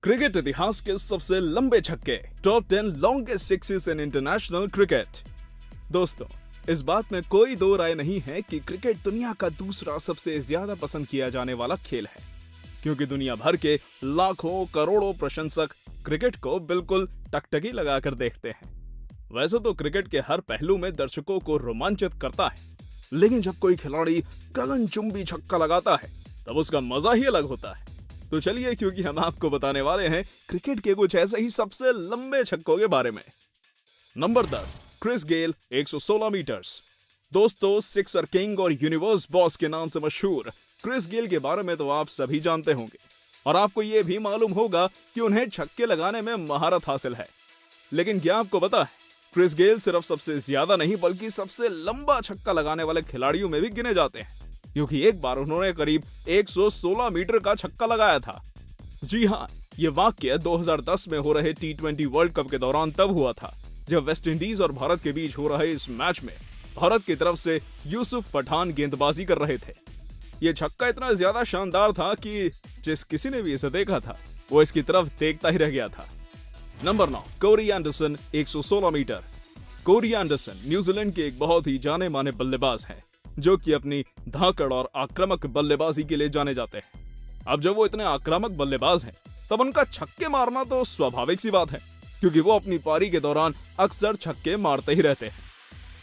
Cricket इतिहास के सबसे लंबे छक्के, top 10 longest sixes in international cricket. दोस्तों, इस बात में कोई दो राय नहीं है कि क्रिकेट दुनिया का दूसरा सबसे ज्यादा पसंद किया जाने वाला खेल है, क्योंकि दुनिया भर के लाखों करोड़ों प्रशंसक क्रिकेट को बिल्कुल टकटकी लगाकर देखते हैं। वैसे तो क्रिकेट के हर पहलू में दर्शकों को रोमांचित करता है, लेकिन जब कोई खिलाड़ी गगनचुंबी छक्का लगाता है तब उसका मजा ही अलग होता है। तो चलिए, क्योंकि हम आपको बताने वाले हैं क्रिकेट के कुछ ऐसे ही सबसे लंबे छक्कों के बारे में। Number 10, Chris Gayle 116 metres. दोस्तों, सिक्सर किंग और यूनिवर्स बॉस के नाम से मशहूर क्रिस गेल के बारे में तो आप सभी जानते होंगे, और आपको यह भी मालूम होगा कि उन्हें छक्के लगाने में महारत हासिल है। लेकिन क्या आपको पता है, क्रिस गेल सिर्फ सबसे ज्यादा नहीं बल्कि सबसे लंबा छक्का लगाने वाले खिलाड़ियों में भी गिने जाते हैं, क्योंकि एक बार उन्होंने करीब 116 मीटर का छक्का लगाया था। जी हाँ, ये वाकया 2010 में हो रहे T20 वर्ल्ड कप के दौरान तब हुआ था, जब वेस्ट इंडीज और भारत के बीच हो रहे इस मैच में भारत की तरफ से यूसुफ पठान गेंदबाजी कर रहे थे। ये छक्का इतना ज्यादा शानदार था कि जिस किसी ने भी इसे देखा था वो इसकी तरफ देखता ही रह गया था। Number 9, Corey Anderson 116 metre. Corey Anderson New Zealand के एक बहुत ही जाने माने बल्लेबाज हैं, जो कि अपनी धाकड़ और आक्रामक बल्लेबाजी के लिए जाने जाते हैं। अब जब वो इतने आक्रामक बल्लेबाज हैं, तब उनका छक्के मारना तो स्वाभाविक सी बात है, क्योंकि वो अपनी पारी के दौरान अक्सर छक्के मारते ही रहते हैं।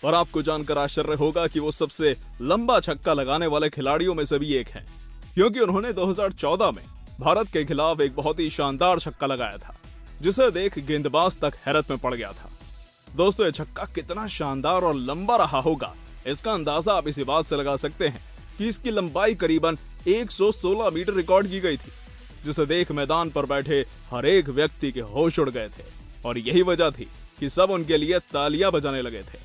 और आपको जानकर आश्चर्य होगा कि वो सबसे लंबा छक्का लगाने वाले खिलाड़ियों में से भी एक हैं, क्योंकि उन्होंने 2014 में भारत के खिलाफ एक बहुत ही शानदार छक्का लगाया था, जिसे देख गेंदबाज तक हैरत में पड़ गया था। दोस्तों, ये छक्का कितना शानदार और लंबा रहा होगा, इसका अंदाजा आप इसी बात से लगा सकते हैं कि इसकी लंबाई करीबन 116 मीटर रिकॉर्ड की गई थी, जिसे देख मैदान पर बैठे हर एक व्यक्ति के होश उड़ गए थे, और यही वजह थी कि सब उनके लिए तालियां बजाने लगे थे।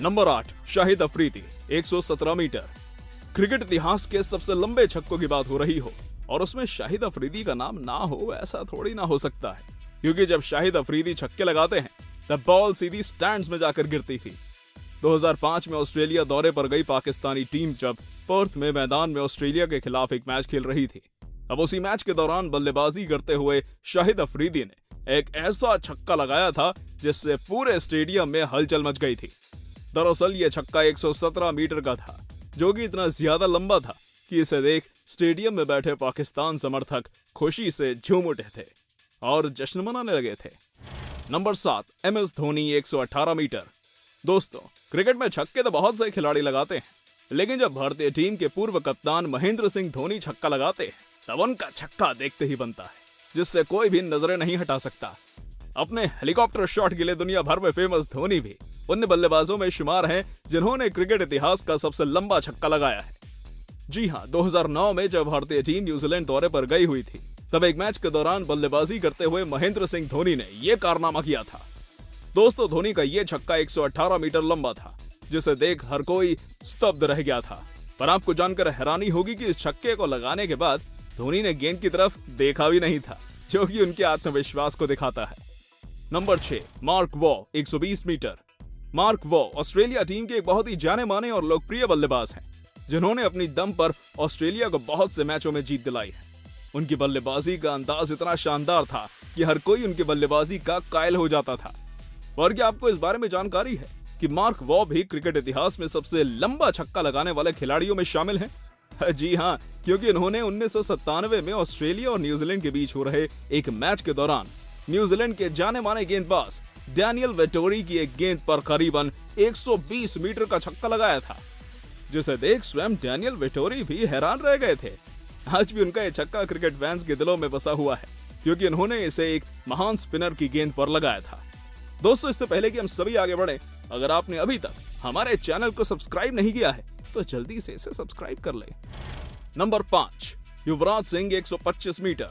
Number 8, Shahid Afridi 117 metre. Cricket इतिहास के सबसे लंबे छक्कों की बात हो रही हो और उसमें शाहिद अफरीदी का नाम ना हो, ऐसा थोड़ी ना हो सकता है, क्योंकि जब शाहिद अफरीदी छक्के लगाते हैं तब बॉल सीधी स्टैंड्स में जाकर गिरती थी। 2005 में ऑस्ट्रेलिया दौरे पर गई पाकिस्तानी टीम जब पर्थ में मैदान में ऑस्ट्रेलिया के खिलाफ एक मैच खेल रही थी, अब उसी मैच के दौरान बल्लेबाजी करते हुए शाहिद अफरीदी ने एक ऐसा छक्का लगाया था जिससे पूरे स्टेडियम में हलचल मच गई थी। दरअसल ये छक्का 117 मीटर का था, जो कि इतना ज्यादा लंबा था कि इसे देख स्टेडियम में बैठे पाकिस्तान समर्थक खुशी से झूम उठे थे और जश्न मनाने लगे थे। Number 7, MS Dhoni 118 metre. दोस्तों, क्रिकेट में छक्के तो बहुत से खिलाड़ी लगाते हैं, लेकिन जब भारतीय टीम के पूर्व कप्तान महेंद्र सिंह धोनी छक्का लगाते हैं तब उनका छक्का देखते ही बनता है, जिससे कोई भी नजरें नहीं हटा सकता। अपने हेलीकॉप्टर शॉट के लिए दुनिया भर में फेमस धोनी भी उन बल्लेबाजों में शुमार हैं जिन्होंने क्रिकेट इतिहास का सबसे लंबा छक्का लगाया है। जी हाँ, 2009 में जब भारतीय टीम न्यूजीलैंड दौरे पर गई हुई थी, तब एक मैच के दौरान बल्लेबाजी करते हुए महेंद्र सिंह धोनी ने यह कारनामा किया था। दोस्तों, धोनी का यह छक्का 118 मीटर लंबा था, जिसे देख हर कोई स्तब्ध रह गया था। पर आपको जानकर हैरानी होगी कि इस छक्के को लगाने के बाद धोनी ने गेंद की तरफ देखा भी नहीं था, जो कि उनके आत्मविश्वास को दिखाता है। Number 6, Mark Waugh 120 metre. Mark Waugh Australia team के एक बहुत ही जाने माने और लोकप्रिय बल्लेबाज हैं, जिन्होंने अपनी दम पर ऑस्ट्रेलिया को बहुत से मैचों में जीत दिलाई है। उनकी बल्लेबाजी का अंदाज इतना शानदार था कि हर कोई उनकी बल्लेबाजी का कायल हो जाता था। और क्या आपको इस बारे में जानकारी है कि मार्क वॉ भी क्रिकेट इतिहास में सबसे लंबा छक्का लगाने वाले खिलाड़ियों में शामिल हैं? जी हाँ, क्योंकि उन्होंने 1997 में ऑस्ट्रेलिया और न्यूजीलैंड के बीच हो रहे एक मैच के दौरान न्यूजीलैंड के जाने माने गेंदबाज डैनियल वेटोरी की एक गेंद पर करीबन 120 मीटर का छक्का लगाया था, जिसे देख स्वयं डैनियल वेटोरी भी हैरान रह गए थे। आज भी उनका यह छक्का क्रिकेट फैंस के दिलों में बसा हुआ है, क्योंकि उन्होंने इसे एक महान स्पिनर की गेंद पर लगाया था। दोस्तों, इससे पहले कि हम सभी आगे बढ़े, अगर आपने अभी तक हमारे चैनल को सब्सक्राइब नहीं किया है तो जल्दी से इसे सब्सक्राइब कर ले। Number 5, Yuvraj Singh 125 metre.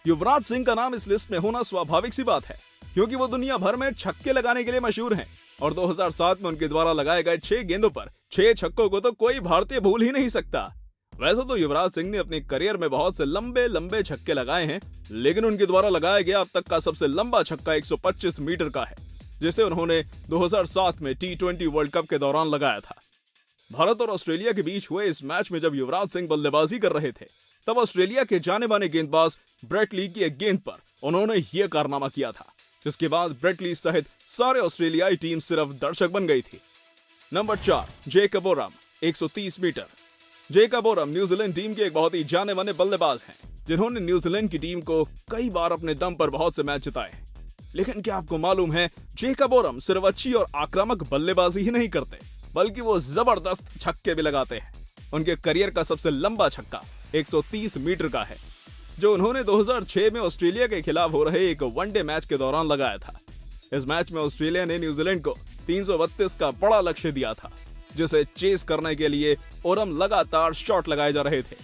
युवराज सिंह का नाम इस लिस्ट में होना स्वाभाविक सी बात है, क्योंकि वो दुनिया भर में छक्के लगाने के लिए मशहूर हैं, और 2007 में उनके द्वारा लगाए गए 6 गेंदों पर 6 छक्कों को तो कोई भारतीय भूल ही नहीं सकता। वैसे तो युवराज सिंह ने अपने करियर में बहुत से लंबे लंबे छक्के लगाए हैं, लेकिन उनके द्वारा लगाया गया अब तक का सबसे लंबा छक्का 125 मीटर का है, जिसे उन्होंने 2007 में T20 वर्ल्ड कप के दौरान लगाया था। भारत और ऑस्ट्रेलिया के बीच हुए इस मैच में जब युवराज सिंह बल्लेबाजी कर रहे थे, तब ऑस्ट्रेलिया के जाने माने गेंदबाज ब्रेट ली की एक गेंद पर उन्होंने यह कारनामा किया था, जिसके बाद ब्रेट ली सहित सारे ऑस्ट्रेलियाई टीम सिर्फ दर्शक बन गई थी। Number 4, Jacob Oram 130 metre. Jacob Oram New Zealand team के एक बहुत ही जाने माने बल्लेबाज हैं, जिन्होंने न्यूजीलैंड की टीम को कई बार अपने दम पर बहुत से मैच जिताए। लेकिन क्या आपको मालूम है, जेकब ओरम सिर्फ अच्छी और आक्रामक बल्लेबाजी ही नहीं करते, बल्कि वो जबरदस्त छक्के भी लगाते हैं। उनके करियर का सबसे लंबा छक्का 130 मीटर का है, जो उन्होंने 2006 में ऑस्ट्रेलिया के खिलाफ हो रहे एक वनडे मैच के दौरान लगाया था। इस मैच में ऑस्ट्रेलिया ने न्यूजीलैंड को 332 का बड़ा लक्ष्य दिया था, जिसे चेस करने के लिए ओरम लगातार शॉट लगाए जा रहे थे।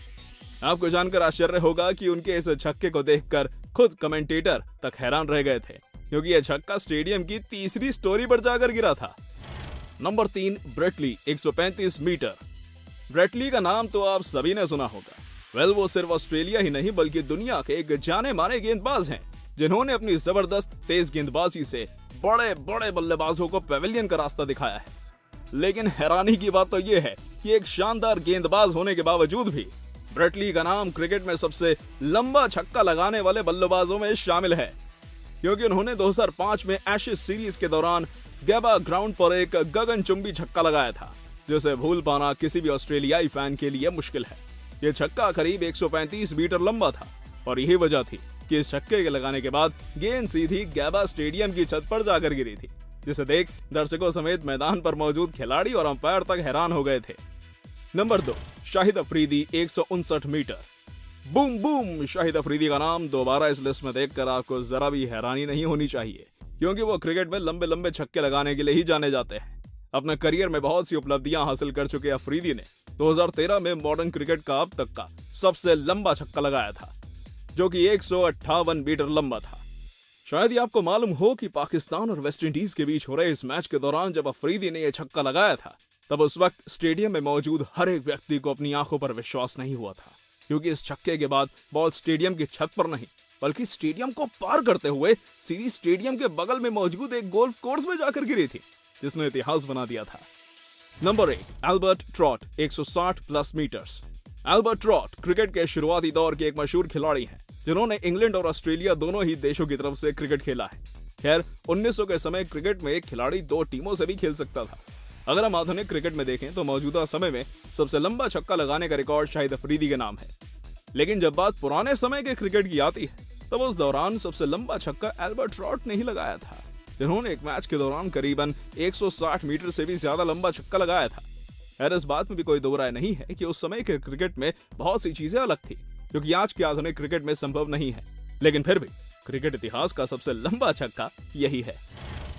आपको जानकर आश्चर्य होगा कि उनके इस छक्के को देखकर खुद कमेंटेटर तक हैरान रह गए थे, क्योंकि यह छक्का स्टेडियम की तीसरी स्टोरी पर जाकर गिरा था। Number 3, Brett Lee 135 metre. Brett Lee का नाम तो आप सभी ने सुना होगा। वो सिर्फ ऑस्ट्रेलिया ही नहीं बल्कि दुनिया के एक जाने माने गेंदबाज हैं, जिन्होंने अपनी जबरदस्त तेज गेंदबाजी से बड़े बड़े बल्लेबाजों को पेविलियन का रास्ता दिखाया है। लेकिन हैरानी की बात तो यह है कि एक शानदार गेंदबाज होने के बावजूद भी ब्रेट ली का नाम क्रिकेट में सबसे लंबा छक्का लगाने वाले बल्लेबाजों में शामिल है, क्योंकि उन्होंने 2005 में एशेज सीरीज के दौरान गैबा ग्राउंड पर एक गगनचुंबी छक्का लगाया था, जिसे भूल पाना किसी भी ऑस्ट्रेलियाई फैन के लिए मुश्किल है। यह छक्का करीब 135 मीटर लंबा था और यही वजह थी कि इस छक्के के लगाने के बाद गेंद सीधी गैबा स्टेडियम की छत पर जाकर गिरी थी, जिसे देख दर्शकों समेत मैदान पर मौजूद खिलाड़ी और अंपायर तक हैरान हो गए थे। Number 2, Shahid Afridi 159 metre. Boom boom. Shahid Afridi का नाम दोबारा इस लिस्ट में देखकर आपको जरा भी हैरानी नहीं होनी चाहिए, क्योंकि वो क्रिकेट में लंबे लंबे छक्के लगाने के लिए ही जाने जाते हैं। अपने करियर में बहुत सी उपलब्धियां हासिल कर चुके अफरीदी ने 2013 में मॉडर्न क्रिकेट का अब तक का सबसे लंबा छक्का लगाया था, जो कि 158 मीटर लंबा था। शायद ही आपको मालूम हो कि पाकिस्तान और वेस्ट इंडीज के बीच हो रहे इस मैच के दौरान जब अफरीदी ने यह छक्का लगाया था, तब उस वक्त स्टेडियम में मौजूद हर एक व्यक्ति को अपनी आंखों पर विश्वास नहीं हुआ था, क्योंकि इस छक्के के बाद बॉल स्टेडियम की छत पर नहीं बल्कि स्टेडियम को पार करते हुए सीधी स्टेडियम के बगल में मौजूद एक गोल्फ कोर्स में जाकर गिरी थी, जिसने इतिहास बना दिया था। Number 1, Albert Trott 160 plus metres. Albert Trott cricket के शुरुआती दौर के एक मशहूर खिलाड़ी हैं, जिन्होंने इंग्लैंड और ऑस्ट्रेलिया दोनों ही देशों की तरफ से क्रिकेट खेला है। खैर 1900 के समय क्रिकेट में एक खिलाड़ी 2 टीमों से भी खेल सकता था। अगर हम आधुनिक क्रिकेट में देखें तो मौजूदा समय में सबसे लंबा छक्का लगाने का रिकॉर्ड शाहिद अफरीदी के नाम है। लेकिन जब बात पुराने समय के क्रिकेट की आती है, तब उस दौरान सबसे लंबा छक्का एल्बर्ट ट्रॉट ने ही लगाया था, जिन्होंने एक मैच के दौरान करीबन 160 मीटर से भी ज्यादा लंबा छक्का लगाया था। खैर इस बात में भी कोई दो राय नहीं है कि उस समय के क्रिकेट में बहुत सी चीजें अलग थी, जो कि आज के आधुनिक क्रिकेट में संभव नहीं है। लेकिन फिर भी क्रिकेट इतिहास का सबसे लंबा छक्का यही है।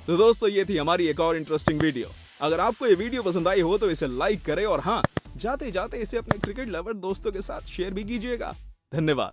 तो दोस्तों, ये थी हमारी एक और इंटरेस्टिंग वीडियो। अगर आपको ये वीडियो पसंद आई हो तो इसे लाइक करें और हाँ, जाते जाते इसे अपने क्रिकेट लवर दोस्तों के साथ शेयर भी कीजिएगा। धन्यवाद।